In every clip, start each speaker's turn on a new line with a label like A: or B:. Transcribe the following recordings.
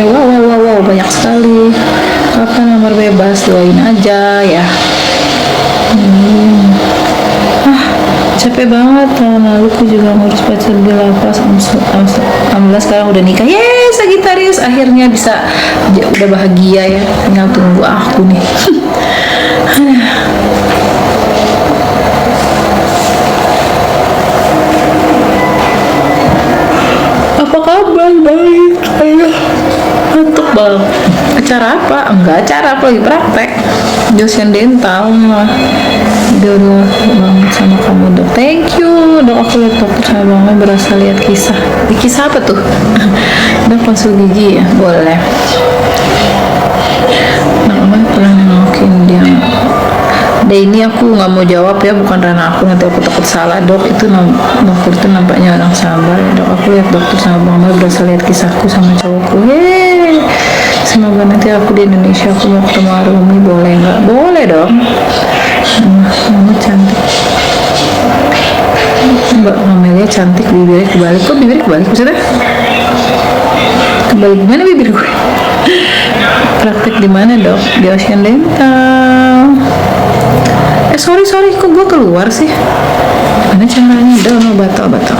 A: Wow, banyak sekali. Kapan nomor bebas, doain aja ya. Capek banget, tahun lalu aku juga ngurus pacar di lapas. Alhamdulillah sekarang udah nikah. Yeay, Sagittarius, akhirnya bisa udah bahagia ya. Tinggal tunggu aku nih. Apa kabar? Baik. Ayo, ngantuk banget. Acara apa? Enggak acara, aku lagi praktek dosen dental. Udah banget sama kamu, Dok. Thank you, Dok. Aku lihat dokter sama banget, berasa lihat kisah. Di kisah apa tuh? Dok, konsul gigi ya? Boleh. Nah, pernah nengokin dia. Ini aku nggak mau jawab ya, bukan ranah aku, nanti aku takut salah, Dok. Itu dokter itu nampaknya orang sabar ya, Dok. Aku lihat dokter sama Mama, berasa lihat kisahku sama cowokku. Yeay, semoga nanti aku di Indonesia aku mau ketemu Arumi, boleh nggak? Boleh dong. Mama cantik, Mbak Mamelia cantik, bibirnya kebalik. Kok bibirnya kebalik maksudnya? Kebalik gimana bibir gue? Praktek di mana, Dok? Di Ocean Dental. Sorry, kok gue keluar sih? Gimana caranya? Udah, batal.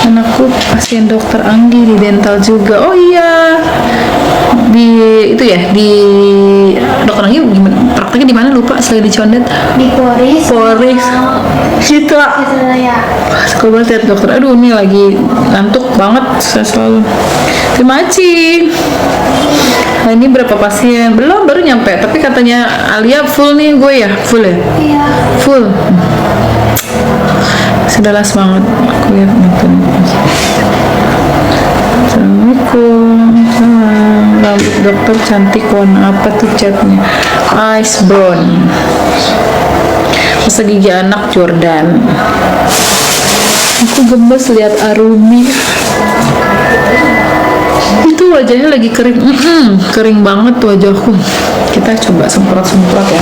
A: Anakku pasien dokter Anggi di dental juga. Oh iya, di itu ya, di dokter Anggi gimana? Prakteknya di mana lupa? Selain di Condet?
B: Di Poris.
A: Citra
B: ya.
A: Sekolah banget lihat dokter. Aduh, ini lagi ngantuk banget saya selalu. Terima kasih. Nah, ini berapa pasien? Belum, baru nyampe. Tapi katanya Alia full nih, gue ya? Full ya?
B: Iya.
A: Full. Sudah las banget. Aku lihat nonton. Assalamualaikum. Salam. Rambut dokter cantik, warna apa tuh catnya? Ice brown. Masa gigi anak Jordan. Aku gemes lihat Arumi. Itu wajahnya lagi kering. Kering banget wajahku. Kita coba semprot ya.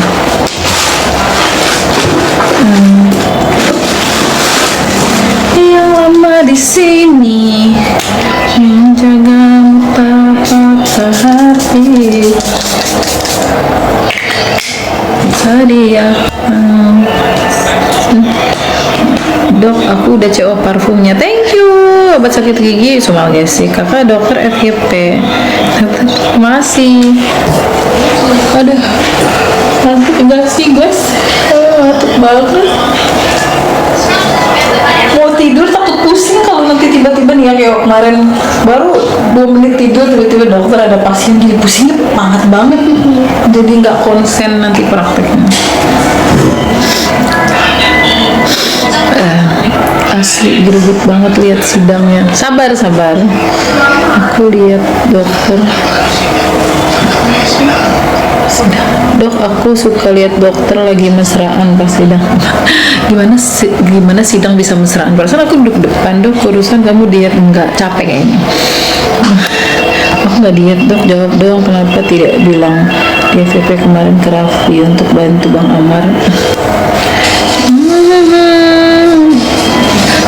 A: Yang lama di sini menjagamu tak hati. Sadia. Dok, aku udah CO parfumnya. Thank you. Obat sakit gigi Sumalgesi. Kakak dokter FYP. Terima kasih. Aduh, ngantuk enggak sih, guys? Ngantuk banget. Mau tidur takut pusing kalau nanti tiba-tiba nih ya, kayak kemarin baru 2 menit tidur tiba-tiba dokter ada pasien jadi pusingnya banget. Jadi nggak konsen nanti prakteknya. Asli greget banget lihat sidangnya. Sabar. Aku lihat dokter. Dok, aku suka lihat dokter lagi mesraan pas sidang. Gimana sidang bisa mesraan? Perasaan aku duduk depan, Dok, urusan kamu diet. Enggak, capek kayaknya. Aku nggak diet, Dok. Jawab dong, kenapa tidak bilang di FVP kemarin ke Raffi untuk bantu Bang Amar?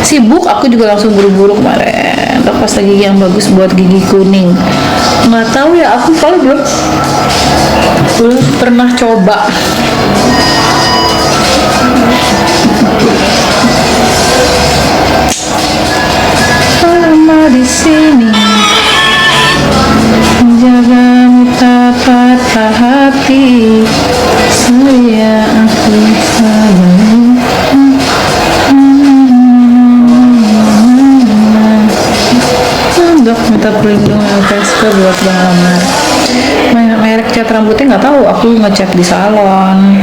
A: Sibuk, aku juga langsung buru-buru kemarin. Dok, pasta gigi yang bagus buat gigi kuning. Nggak tahu ya, aku kalau belum pernah coba. Lama di sini menjagamu tak patah hati. Saya aku sabar. Dok, minta perlindungan LPSK buat Bang Amar. Merek cat rambutnya nggak tahu, aku ngecat di salon.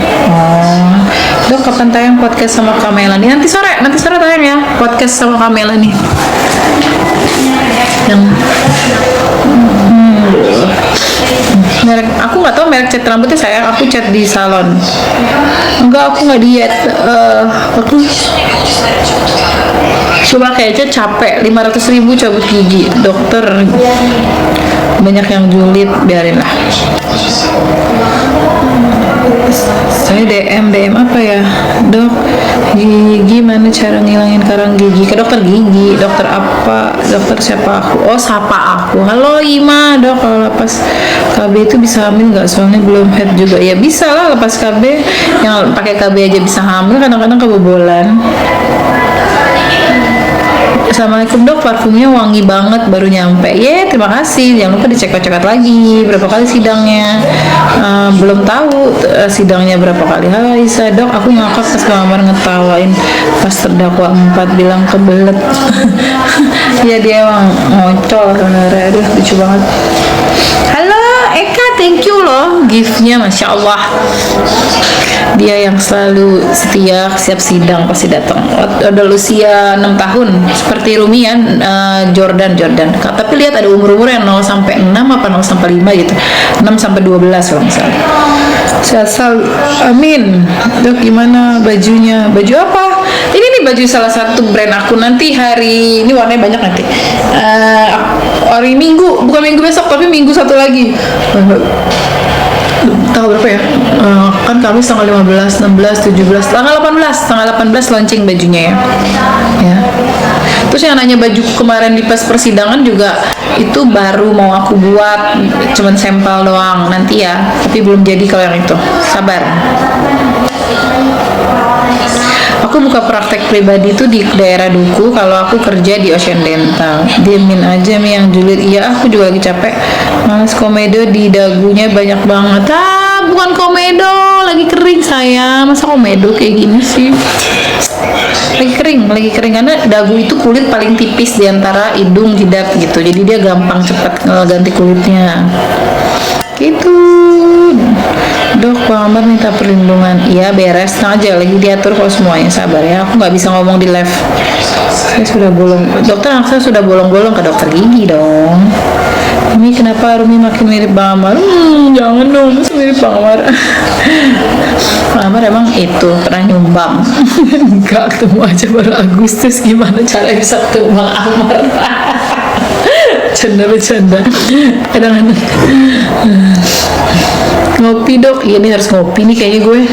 A: Dok, kapan tayang podcast sama Kamela nih? Nanti sore tayang ya podcast sama Kamela nih. Yang merek, aku nggak tahu merek cat rambutnya, sayang. Aku cat di salon. Enggak, aku nggak diet. Aku coba kayaknya capek. 500.000 cabut gigi. Dokter banyak yang julid, biarin lah. Saya DM apa ya, dok, gimana cara ngilangin karang gigi? Ke dokter gigi. Dokter apa? Dokter siapa aku? Oh, sapa aku. Halo Ima, dok, kalau lepas KB itu bisa hamil nggak? Soalnya belum head juga. Ya bisa lah, lepas KB. Yang pakai KB aja bisa hamil, kadang-kadang kebobolan. Assalamualaikum dok, parfumnya wangi banget baru nyampe. Terima kasih. Jangan lupa dicek-cek lagi berapa kali sidangnya. Belum tahu sidangnya berapa kali. Halo Isa, dok, aku ngakak pas kamar ngetawain pas terdakwa 4 bilang kebelet. Ya dia emang ngocol sebenarnya. Aduh, lucu banget. Halo Eka, thank you loh giftnya, Masya Allah. Dia yang selalu setia, siap sidang pasti datang. Ada Lucia 6 tahun seperti Rumi ya, Jordan. Tapi lihat ada umur-umur yang 0 sampai 6 apa 0 sampai 5 gitu. 6 sampai 12 kalau misalnya. Selalu amin. Dok, gimana bajunya? Baju apa? Ini nih baju salah satu brand aku. Nanti hari ini warnanya banyak nanti. Hari Minggu, bukan minggu besok tapi minggu satu lagi. Tanggal berapa ya? Kan Kamis tanggal 15, 16, 17, tanggal 18 launching bajunya ya. Terus yang nanya baju kemarin di pas persidangan juga itu baru mau aku buat, cuman sampel doang nanti ya, tapi belum jadi kalau yang itu. Sabar. Aku buka praktek pribadi itu di daerah Duku. Kalau aku kerja di Ocean Dental. Diemin aja Mi yang julid. Iya, aku juga lagi capek. Males, komedo di dagunya banyak banget. Bukan komedo, lagi kering saya. Masa komedo kayak gini sih? Lagi kering karena dagu itu kulit paling tipis di antara hidung jidat gitu. Jadi dia gampang cepat ganti kulitnya. Gitu. Dok, Pak Amar minta perlindungan. Iya, beres aja, lagi diatur kalau semuanya. Sabar ya, aku nggak bisa ngomong di live. Saya sudah bolong, dokter saya sudah bolong-bolong ke dokter gigi dong. Ini kenapa Rumi makin mirip Bang Amar? Jangan dong, masih mirip Bang Amar. Bang Amar emang itu pernah nyumbang. Enggak, ketemu aja baru Agustus. Gimana cara bisa ketemu Bang Amar? Bercanda kadang-kadang. Ngopi dok, ini harus ngopi nih kayaknya gue.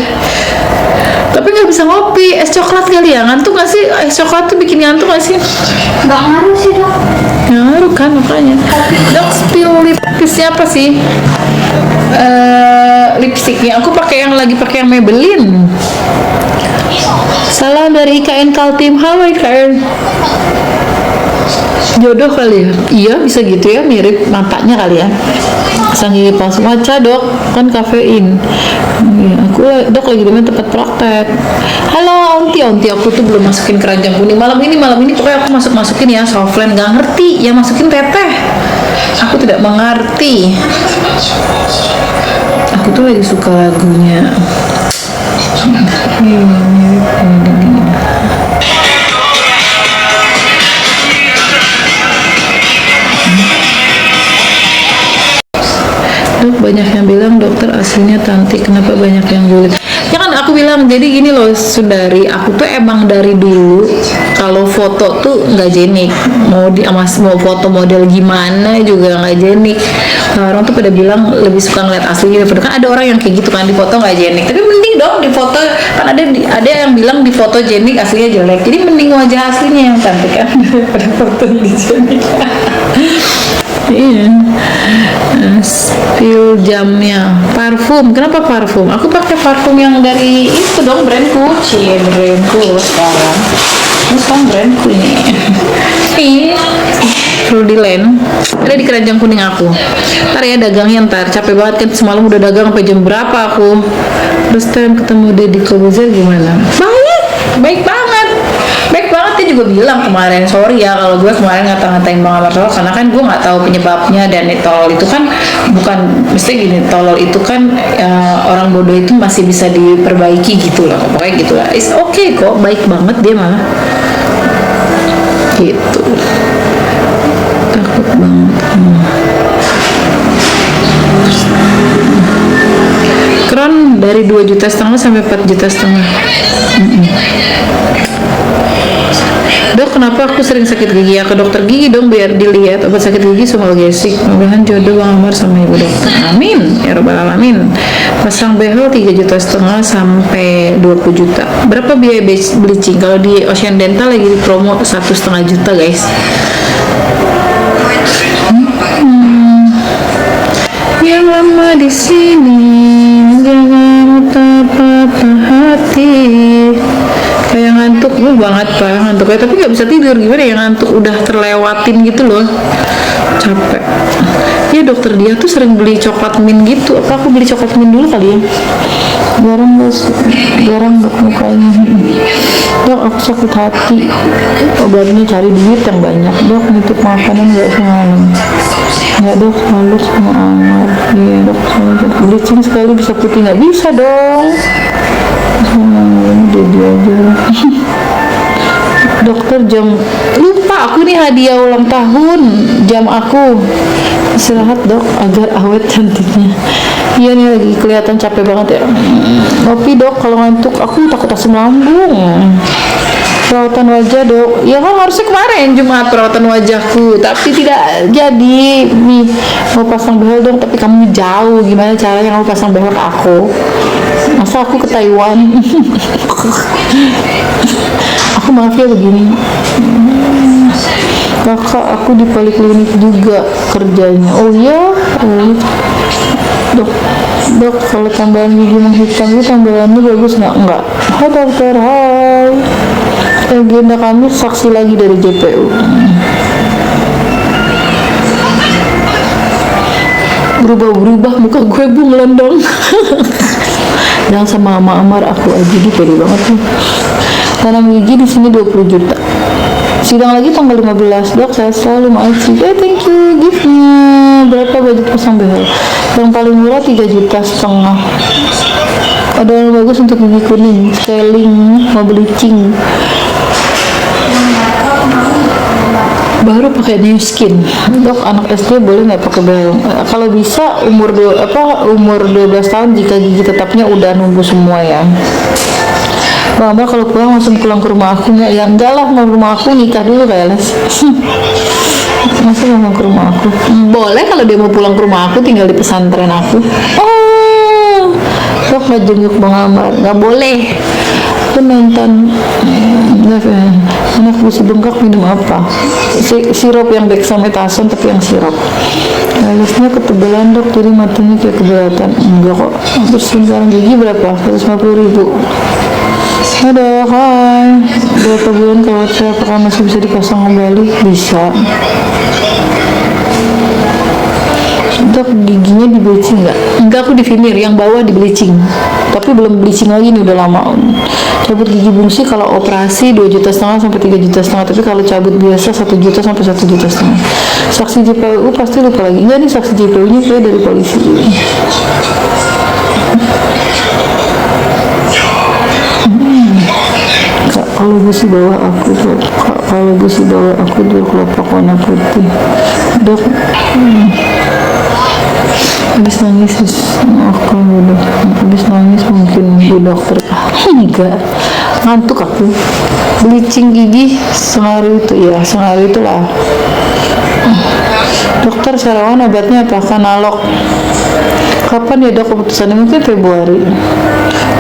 A: Tapi nggak bisa ngopi, es coklat kali ya. Ngantuk nggak sih? Es coklat tuh bikin ngantuk nggak sih?
B: Nggak ngaruh sih dok.
A: Ngaruh kan makanya. Dok, spill lipstiknya apa sih? Lipstiknya aku lagi pakai yang Maybelline. Salam dari IKN Kaltim. Halo IKN. Jodoh kali ya? Iya, bisa gitu ya, mirip matanya kali ya. Sang gigi palsu maca dok, kan kafein. Ya, aku dok lagi di tempat praktek. Halo onti aku tuh belum masukin keranjang kuning malam ini pokoknya aku masukin ya softland. Gak ngerti ya masukin teteh, aku tidak mengerti. Aku tuh lagi suka lagunya. Dok, banyak yang bilang dokter aslinya Tanti, kenapa banyak yang julid? Ya kan aku bilang, jadi gini loh Sundari, aku tuh emang dari dulu kalau foto tuh nggak jenik, mau foto model gimana juga nggak jenik. Orang tuh pada bilang lebih suka ngeliat aslinya daripada, kan ada orang yang kayak gitu kan, di foto nggak jenik, tapi mending dong di foto, kan ada yang bilang di foto jenik aslinya jelek, jadi mending wajah aslinya yang cantik kan daripada foto yang jenik. Iya. Spill jamnya. Parfum. Kenapa parfum? Aku pakai parfum yang dari itu dong, brandku. Brandku sekarang. Ini sekarang brandku ini. Frudiland. Ada di keranjang kuning aku. Ntar ya dagangnya ntar. Capek banget kan semalam udah dagang sampai jam berapa aku. Terus ketemu Deddy Kobuzer gimana? Baik banget. Dia juga bilang kemarin, sorry ya kalau gue kemarin ngata-ngatain Bang Amar tolol, karena kan gue nggak tahu penyebabnya, dan tolol itu kan bukan mesti gini, tolol itu kan orang bodoh itu masih bisa diperbaiki gitu loh, pokoknya gitu lah. It's okay kok, baik banget dia malah gitu. Takut banget. Kron dari 2,5 juta sampai 4,5 juta. Dok, kenapa aku sering sakit gigi ya, ke dokter gigi dong biar dilihat obat sakit gigi Sumalgesik. Mudah-mudahan jodoh Bang Amar sama ibu dokter, amin ya robbal alamin. Pasang behel 3,5 juta sampai 20 juta. Berapa biaya bleaching? Kalau di Ocean Dental lagi di promo 1,5 juta guys. Yang lama di sini jangan patah hati. Kayak ngantuk banget pak, ngantuknya tapi nggak bisa tidur, gimana ya, ngantuk udah terlewatin gitu loh, capek. Ya dokter dia tuh sering beli coklat mint gitu, apa aku beli coklat mint dulu kali ya. Garang dok mukanya. Dok aku sakit hati, obatnya cari duit yang banyak. Dok nitip makanan nggak semalam. Ya dok selalu sama Amar. Iya dok selalu bleaching sekali bisa putih, nggak bisa dong. Jadi aja. Dokter jam lupa aku nih hadiah ulang tahun jam aku. Istirahat dok agar awet cantiknya. Iya nih lagi kelihatan capek banget ya. Ngopi dok kalau ngantuk, aku takut asam lambung. Perawatan wajah dok, ya kan harusnya kemarin Jumat perawatan wajahku, tapi tidak jadi. Nih mau pasang behel dong, tapi kamu jauh, gimana caranya kamu pasang behel ke aku? Masa aku ke Taiwan? Aku maaf ya begini. Kakak aku di poliklinik juga kerjanya. Oh iya, dok kalau tambahan gigi menghitam itu tambahannya bagus nggak? Enggak. Hai dokter, hai. Agenda kami saksi lagi dari JPU. Berubah muka gue melendong. Yang sama Mama Amar aku aja di pede banget tuh. Tanam gigi di sini 20 juta. Sidang lagi tanggal 15 dok, saya selalu makasih. Thank you, giftnya. Berapa budget pasang behel? Yang paling murah 3,5 juta. Ada yang bagus untuk gigi kuning, scaling, mau bleaching. Baru pakai new skin. Dok anak SD boleh nggak pakai behel? Kalau bisa umur 12 tahun jika gigi tetapnya udah numbuh semua ya. Bang Amar kalau pulang langsung pulang ke rumah aku nggak? Ya enggak lah, mau rumah aku nikah dulu kayak Les. Masa mau ke rumah aku? Boleh kalau dia mau pulang ke rumah aku, tinggal di pesantren aku. Oh, dok nggak jenguk Bang Amar? Nggak boleh. Aku nonton anak busi bengkak minum apa? Sirup yang dexamethasone tapi yang sirup. Alisnya ketebalan dok, jadi matanya kayak keberatan. Enggak kok. Terus sekarang gigi berapa? 150.000. Ada, hai. Berapa bulan kalau saya apakah masih bisa dipasang kembali? Bisa. Dok giginya di bleaching nggak? Enggak, aku di veneer, yang bawah di bleaching. Tapi belum bleaching lagi nih, udah lama. Cabut gigi bungsi kalau operasi 2,5 juta sampai 3,5 juta. Tapi kalau cabut biasa 1 juta sampai 1,5 juta. Saksi JPU pasti lupa lagi. Enggak nih, saksi JPU nya kayak dari polisi. Kalau busi bawah aku tuh, kalau busi bawah aku tuh kelopak warna putih. Dok, habis nangis aku udah habis nangis mungkin bu dokter. Enggak, ngantuk aku. Bleaching gigi sengaruh itu ya, sengaruh itulah. Dokter sarawan obatnya apa? Kanalok. Kapan ya dok keputusannya? Mungkin Februari.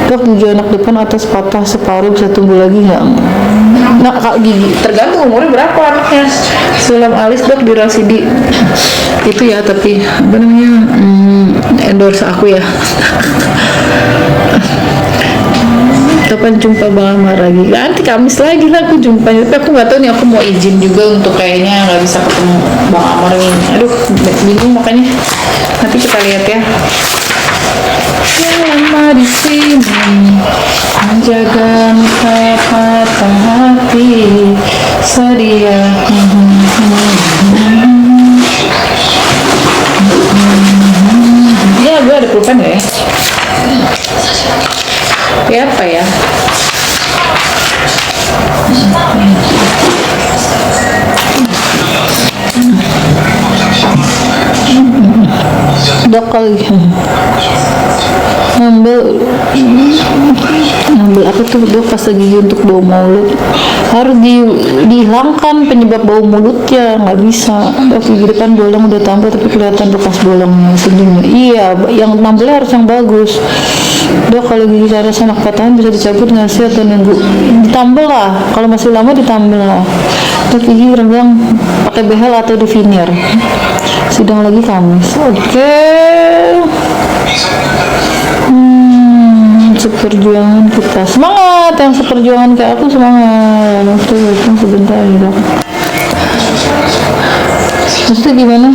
A: Dok gigi anak depan atas patah separuh, bisa tumbuh lagi nggak? Nah kalau gigi tergantung umurnya berapa anaknya. Sulam alis dok di Rasidi itu ya, tapi apa namanya, endorse aku ya. Kapan jumpa Bang Amar lagi? Nanti Kamis lagi lah aku jumpanya, tapi aku nggak tahu nih, aku mau izin juga untuk kayaknya nggak bisa ketemu Bang Amar ini. Aduh bingung makanya, nanti kita lihat ya. Yang lama di sini menjaga muka patah hati sedia. Ya gue ada pulpen ya. Ya apa ya? Dok kali. ngambil apa tuh dok, pasta gigi untuk bau mulut harus dihilangkan penyebab bau mulutnya, nggak bisa dok. Gigi depan bolong udah tampil tapi kelihatan bekas bolongnya senyumnya. Iya, yang tampilnya harus yang bagus dok. Kalau gigi cadas anak 4 tahun bisa dicabut nggak sih atau nunggu? Ditambel lah, kalau masih lama ditambel lah dok. Gigi renggang pakai behel atau di veneer. Sidang lagi Kamis. Oke. Seperjuangan kita, semangat yang seperjuangan kayak aku, semangat. Tuh sebentar ya dok. Maksudnya gimana?